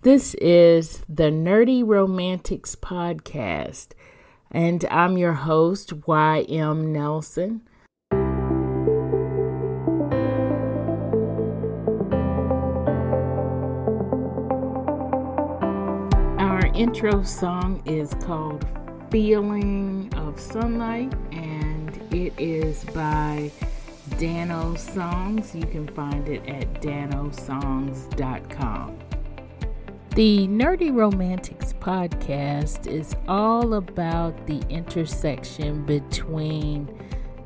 This is the Nerdy Romantics Podcast, and I'm your host, Y.M. Nelson. Our intro song is called Feeling of Sunlight, and it is by Dano Songs. You can find it at danosongs.com. The Nerdy Romantics Podcast is all about the intersection between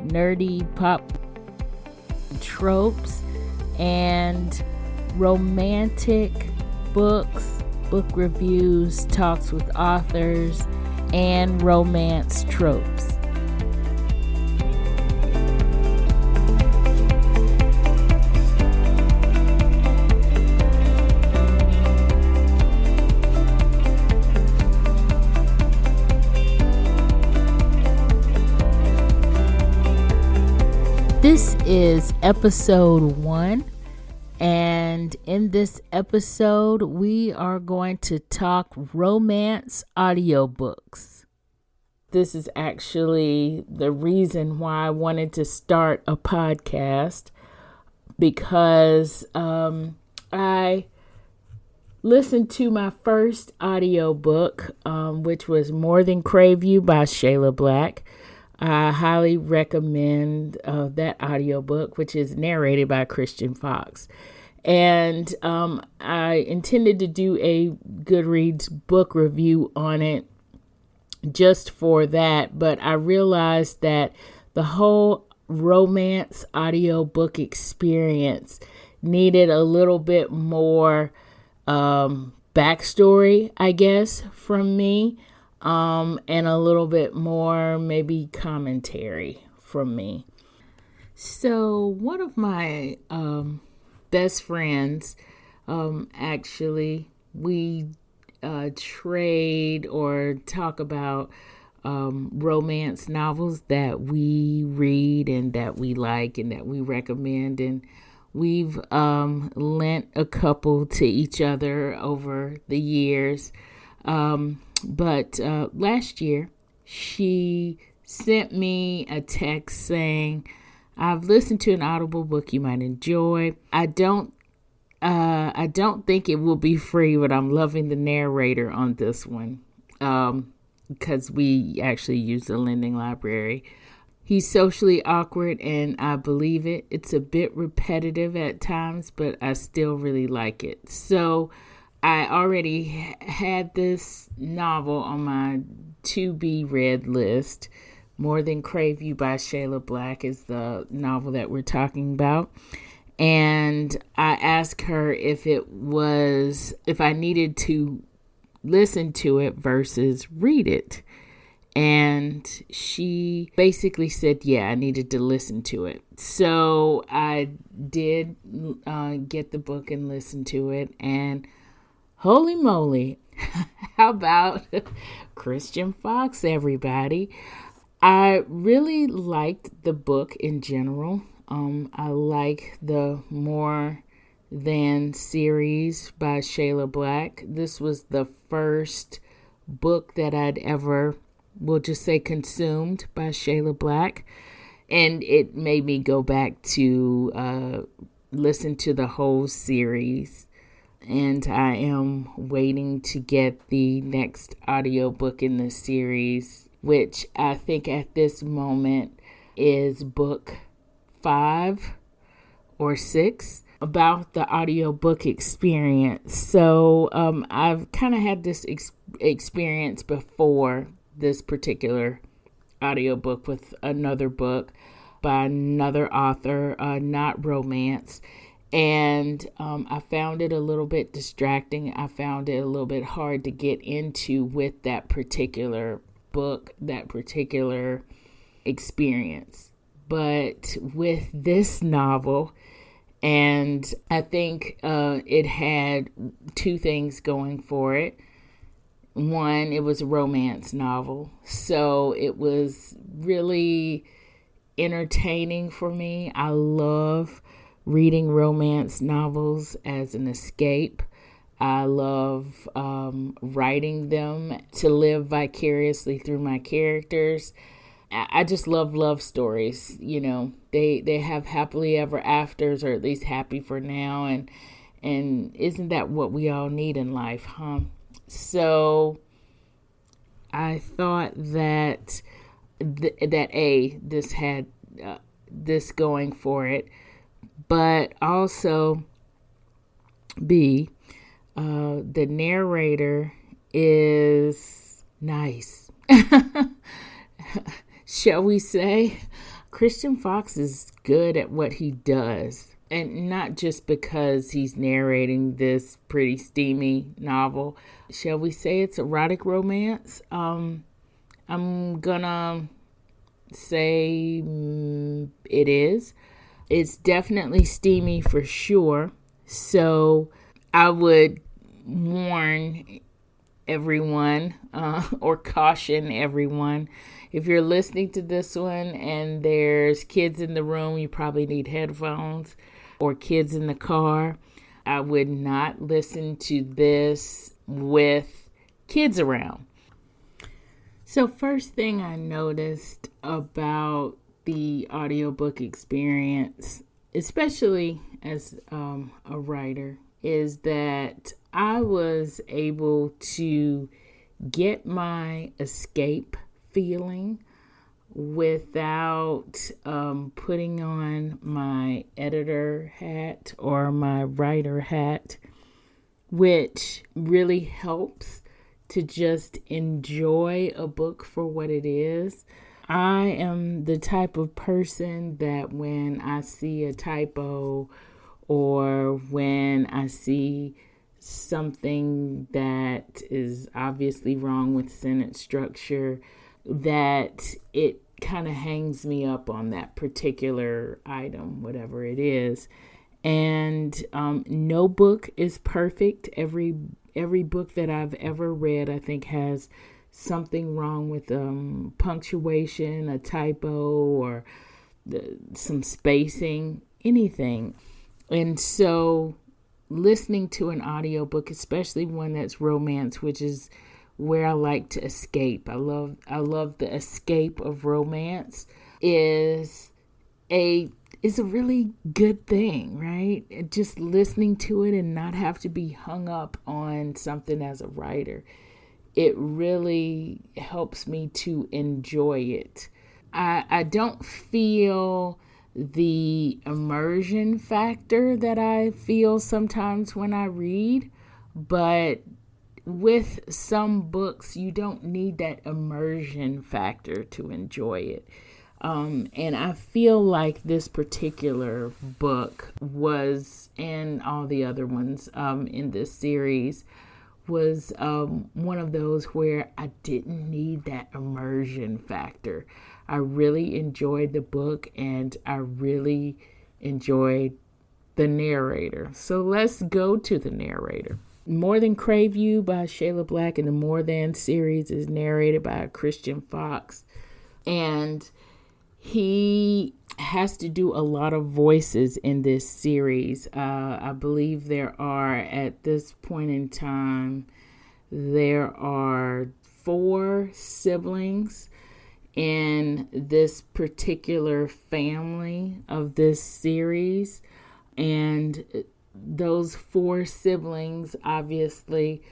nerdy pop tropes and romantic books, book reviews, talks with authors, and romance tropes. This is episode 1, and in this episode, we are going to talk romance audiobooks. This is actually the reason why I wanted to start a podcast, because I listened to my first audiobook, which was More Than Crave You by Shayla Black. I highly recommend that audiobook, which is narrated by Christian Fox. And I intended to do a Goodreads book review on it just for that. But I realized that the whole romance audiobook experience needed a little bit more backstory, I guess, from me. And a little bit more maybe commentary from me. So one of my best friends, actually, we trade or talk about romance novels that we read and that we like and that we recommend. And we've lent a couple to each other over the years. But last year, she sent me a text saying, "I've listened to an Audible book you might enjoy. I don't think it will be free, but I'm loving the narrator on this one." Because we actually use the lending library. He's socially awkward, and I believe it. It's a bit repetitive at times, but I still really like it. So I already had this novel on my to-be-read list. More Than Crave You by Shayla Black is the novel that we're talking about. And I asked her if I needed to listen to it versus read it. And she basically said, yeah, I needed to listen to it. So I did get the book and listen to it. And holy moly, how about Christian Fox, everybody? I really liked the book in general. I like the More Than series by Shayla Black. This was the first book that I'd ever, we'll just say, consumed by Shayla Black. And it made me go back to listen to the whole series. And I am waiting to get the next audiobook in the series, which I think at this moment is book 5 or 6, about the audiobook experience. So I've kind of had this experience before this particular audiobook with another book by another author, not romance. And I found it a little bit distracting. I found it a little bit hard to get into with that particular book, that particular experience. But with this novel, and I think it had two things going for it. One, it was a romance novel, so it was really entertaining for me. I love reading romance novels as an escape. I love writing them to live vicariously through my characters. I just love love stories. They have happily ever afters, or at least happy for now. And isn't that what we all need in life, huh? So I thought that this had this going for it, but also B, the narrator is nice. Shall we say? Christian Fox is good at what he does. And not just because he's narrating this pretty steamy novel. Shall we say it's erotic romance? I'm gonna say it is. It's definitely steamy for sure. So I would warn everyone or caution everyone. If you're listening to this one and there's kids in the room, you probably need headphones, or kids in the car. I would not listen to this with kids around. So first thing I noticed about the audiobook experience, especially as a writer, is that I was able to get my escape feeling without putting on my editor hat or my writer hat, which really helps to just enjoy a book for what it is. I am the type of person that when I see a typo or when I see something that is obviously wrong with sentence structure, that it kind of hangs me up on that particular item, whatever it is. And no book is perfect. Every book that I've ever read, I think, has something wrong with punctuation, a typo, or some spacing, anything. And so listening to an audiobook, especially one that's romance, which is where I like to escape. I love the escape of romance is a really good thing, right? Just listening to it and not have to be hung up on something as a writer. It really helps me to enjoy it. I don't feel the immersion factor that I feel sometimes when I read, but with some books, you don't need that immersion factor to enjoy it. And I feel like this particular book was, and all the other ones in this series, was one of those where I didn't need that immersion factor. I really enjoyed the book, and I really enjoyed the narrator. So let's go to the narrator. More Than Crave You by Shayla Black, and the More Than series is narrated by Christian Fox. And he has to do a lot of voices in this series. I believe there are, at this point in time, there are 4 siblings in this particular family of this series. And those 4 siblings, obviously,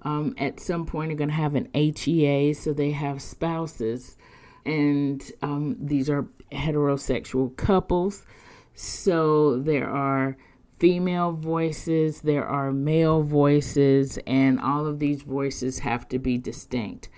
at some point are going to have an HEA, so they have spouses. And these are heterosexual couples. So there are female voices, there are male voices, and all of these voices have to be distinct.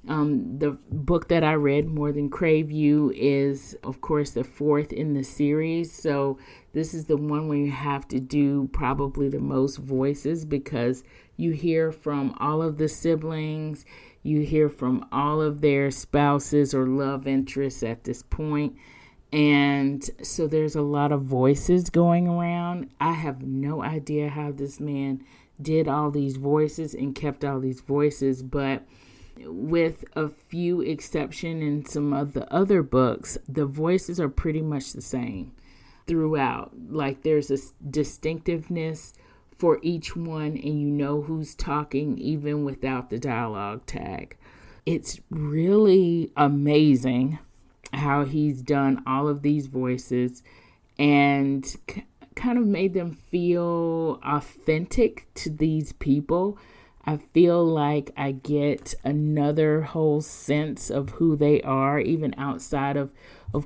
The book that I read, More Than Crave You, is, of course, the 4th in the series. So this is the one where you have to do probably the most voices, because you hear from all of the siblings, you hear from all of their spouses or love interests at this point. And so there's a lot of voices going around. I have no idea how this man did all these voices and kept all these voices, but with a few exceptions in some of the other books, the voices are pretty much the same throughout. Like, there's a distinctiveness for each one, and you know who's talking even without the dialogue tag. It's really amazing how he's done all of these voices and kind of made them feel authentic to these people. I feel like I get another whole sense of who they are, even outside of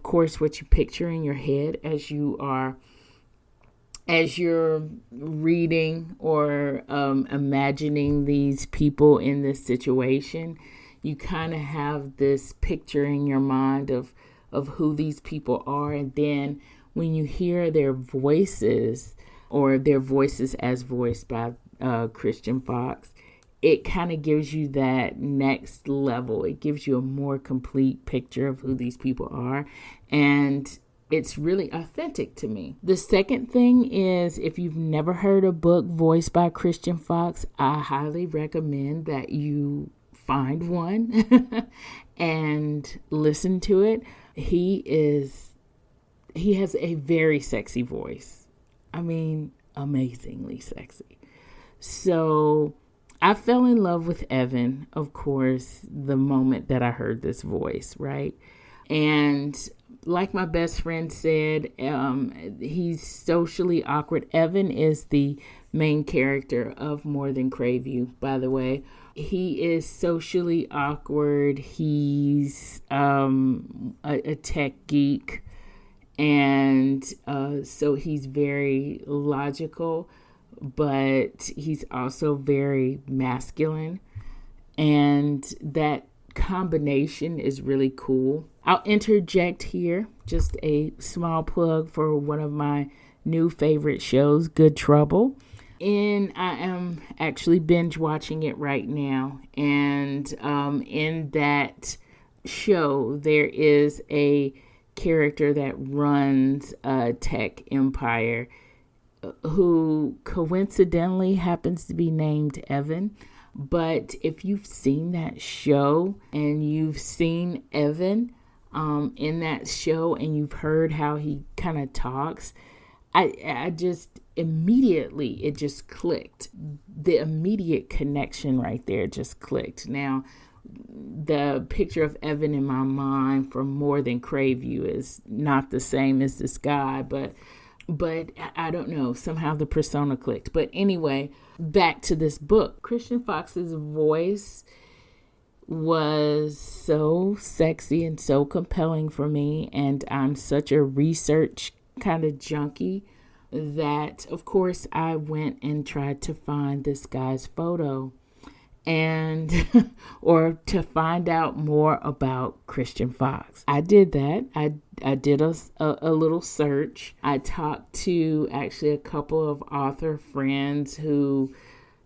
course, what you picture in your head as you're reading or imagining these people in this situation. You kind of have this picture in your mind of who these people are. And then when you hear their voices, or their voices as voiced by Christian Fox, it kind of gives you that next level. It gives you a more complete picture of who these people are. And it's really authentic to me. The second thing is, if you've never heard a book voiced by Christian Fox, I highly recommend that you find one and listen to it. He has a very sexy voice. I mean, amazingly sexy. So I fell in love with Evan, of course, the moment that I heard this voice, right? And like my best friend said, he's socially awkward. Evan is the main character of More Than Crave You, by the way. He is socially awkward. He's a tech geek. And so he's very logical, but he's also very masculine. And that combination is really cool. I'll interject here just a small plug for one of my new favorite shows, Good Trouble. And I am actually binge watching it right now. And in that show, there is a character that runs a tech empire who coincidentally happens to be named Evan. But if you've seen that show and you've seen Evan in that show and you've heard how he kind of talks, I just immediately, it just clicked. The immediate connection right there just clicked. Now, the picture of Evan in my mind from More Than Crave You is not the same as this guy, but I don't know, somehow the persona clicked. But anyway, back to this book. Christian Fox's voice was so sexy and so compelling for me, and I'm such a research kind of junkie that, of course, I went and tried to find this guy's photo and or to find out more about Christian Fox. I did that. I did a little search. I talked to actually a couple of author friends who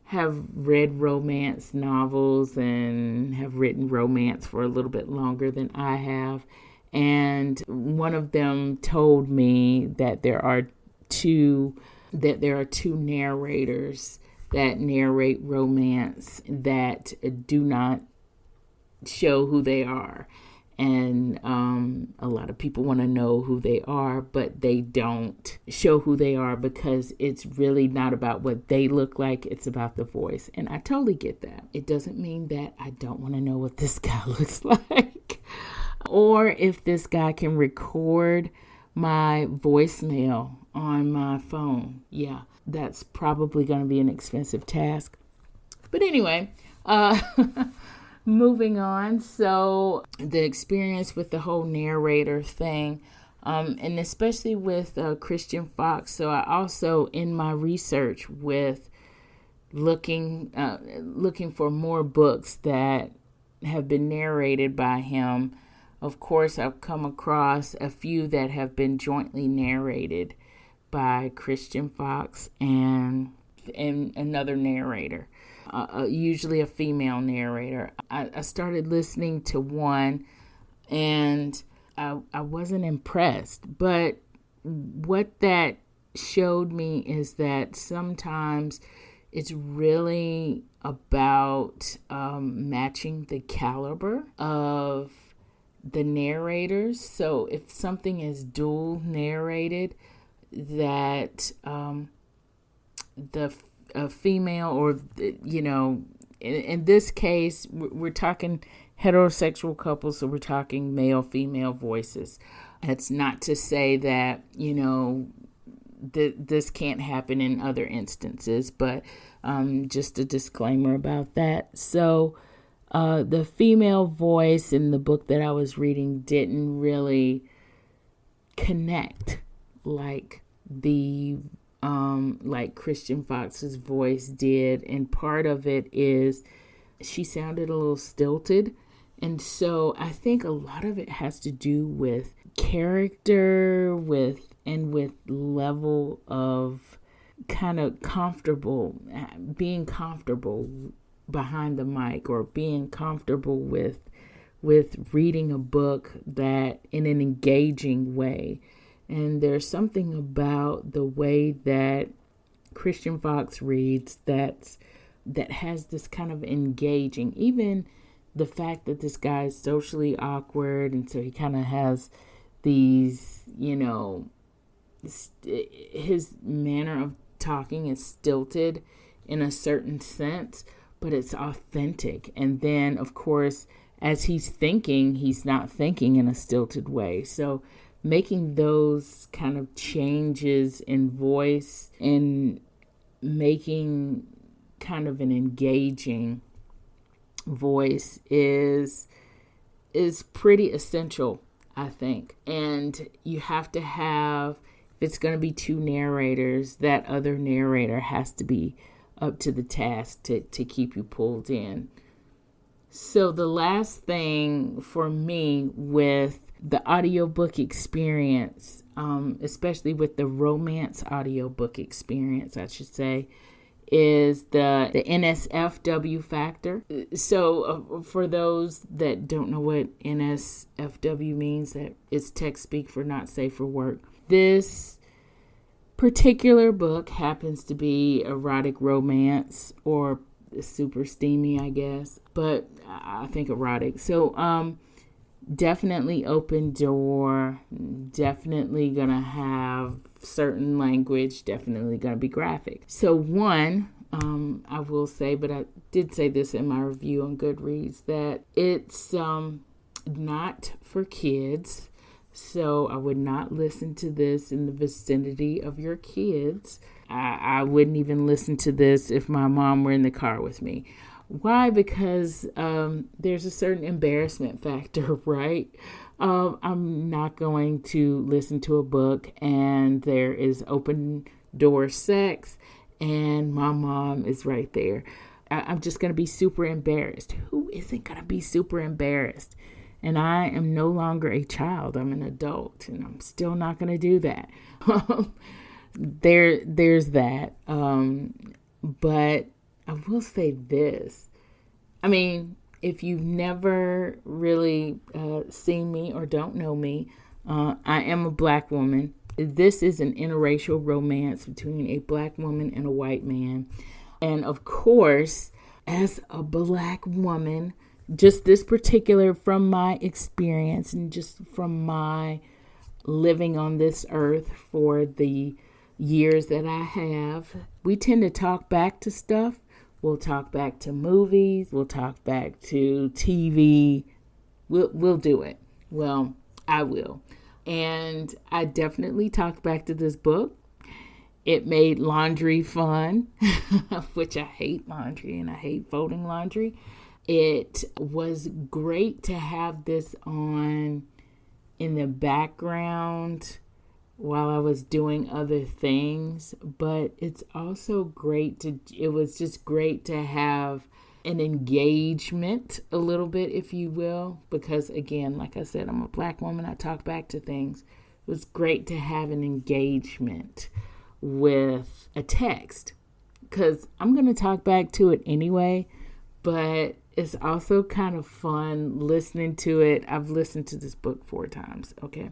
have read romance novels and have written romance for a little bit longer than I have. And one of them told me that there are two narrators that narrate romance that do not show who they are. And a lot of people want to know who they are, but they don't show who they are because it's really not about what they look like. It's about the voice. And I totally get that. It doesn't mean that I don't want to know what this guy looks like or if this guy can record my voicemail on my phone. Yeah, that's probably going to be an expensive task. But anyway, moving on. So the experience with the whole narrator thing, and especially with Christian Fox. So I also, in my research with looking for more books that have been narrated by him, of course, I've come across a few that have been jointly narrated by Christian Fox and another narrator. Usually a female narrator. I started listening to one and I wasn't impressed. But what that showed me is that sometimes it's really about matching the caliber of the narrators. So if something is dual narrated, that a female, or, in this case, we're talking heterosexual couples, so we're talking male, female voices. That's not to say that, this can't happen in other instances, but just a disclaimer about that. So the female voice in the book that I was reading didn't really connect like like Christian Fox's voice did. And part of it is she sounded a little stilted. And so I think a lot of it has to do with character, with level of kind of being comfortable behind the mic, or being comfortable with reading a book that in an engaging way. And there's something about the way that Christian Fox reads that has this kind of engaging, even the fact that this guy is socially awkward, and so he kind of has these, his manner of talking is stilted in a certain sense, but it's authentic. And then, of course, as he's thinking, he's not thinking in a stilted way. So making those kind of changes in voice and making kind of an engaging voice is pretty essential, I think. And you have to have, if it's going to be two narrators, that other narrator has to be up to the task to keep you pulled in. So the last thing for me with the audiobook experience, especially with the romance audiobook experience, I should say, is the NSFW factor. So for those that don't know what NSFW means, that is text speak for not safe for work. This particular book happens to be erotic romance, or super steamy, I guess, but I think erotic. So definitely open door, definitely gonna have certain language, definitely gonna be graphic. So one, I will say, but I did say this in my review on Goodreads, that it's not for kids. So I would not listen to this in the vicinity of your kids. I wouldn't even listen to this if my mom were in the car with me. Why? Because there's a certain embarrassment factor, right? I'm not going to listen to a book and there is open door sex and my mom is right there. I'm just going to be super embarrassed. Who isn't going to be super embarrassed? And I am no longer a child. I'm an adult, and I'm still not going to do that. There's that. But I will say this. I mean, if you've never really seen me or don't know me, I am a Black woman. This is an interracial romance between a Black woman and a white man. And of course, as a Black woman, just this particular, from my experience and just from my living on this earth for the years that I have, we tend to talk back to stuff. We'll talk back to movies. We'll talk back to TV. We'll do it. Well, I will. And I definitely talked back to this book. It made laundry fun, which I hate laundry and I hate folding laundry. It was great to have this on in the background while I was doing other things, but it's also it was just great to have an engagement a little bit, if you will, because again, like I said, I'm a Black woman. I talk back to things. It was great to have an engagement with a text, because I'm going to talk back to it anyway, but it's also kind of fun listening to it. I've listened to this book 4 times. Okay.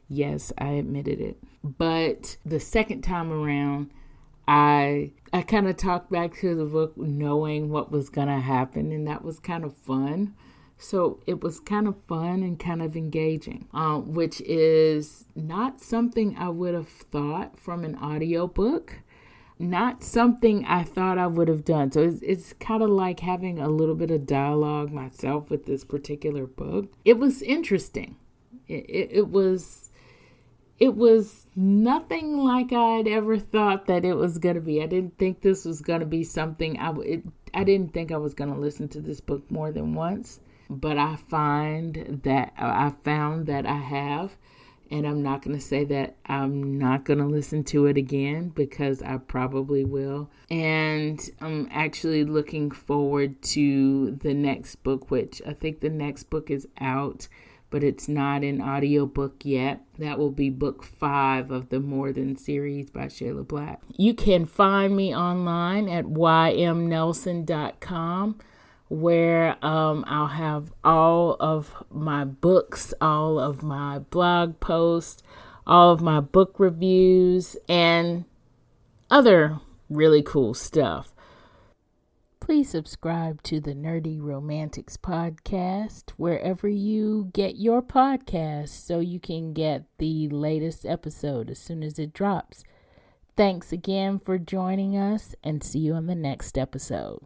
Yes, I admitted it. But the second time around, I kind of talked back to the book knowing what was going to happen. And that was kind of fun. So it was kind of fun and kind of engaging, which is not something I would have thought from an audiobook. not something I thought I would have done. So it's kind of like having a little bit of dialogue myself with this particular book. It was interesting. It was nothing like I'd ever thought that it was going to be. I didn't think this was going to be something I didn't think I was going to listen to this book more than once, but I found that I have. And I'm not going to say that I'm not going to listen to it again, because I probably will. And I'm actually looking forward to the next book, which I think the next book is out, but it's not an audiobook yet. That will be book 5 of the More Than series by Shayla Black. You can find me online at ymnelson.com. where I'll have all of my books, all of my blog posts, all of my book reviews, and other really cool stuff. Please subscribe to the Nerdy Romantics podcast wherever you get your podcasts, so you can get the latest episode as soon as it drops. Thanks again for joining us, and see you on the next episode.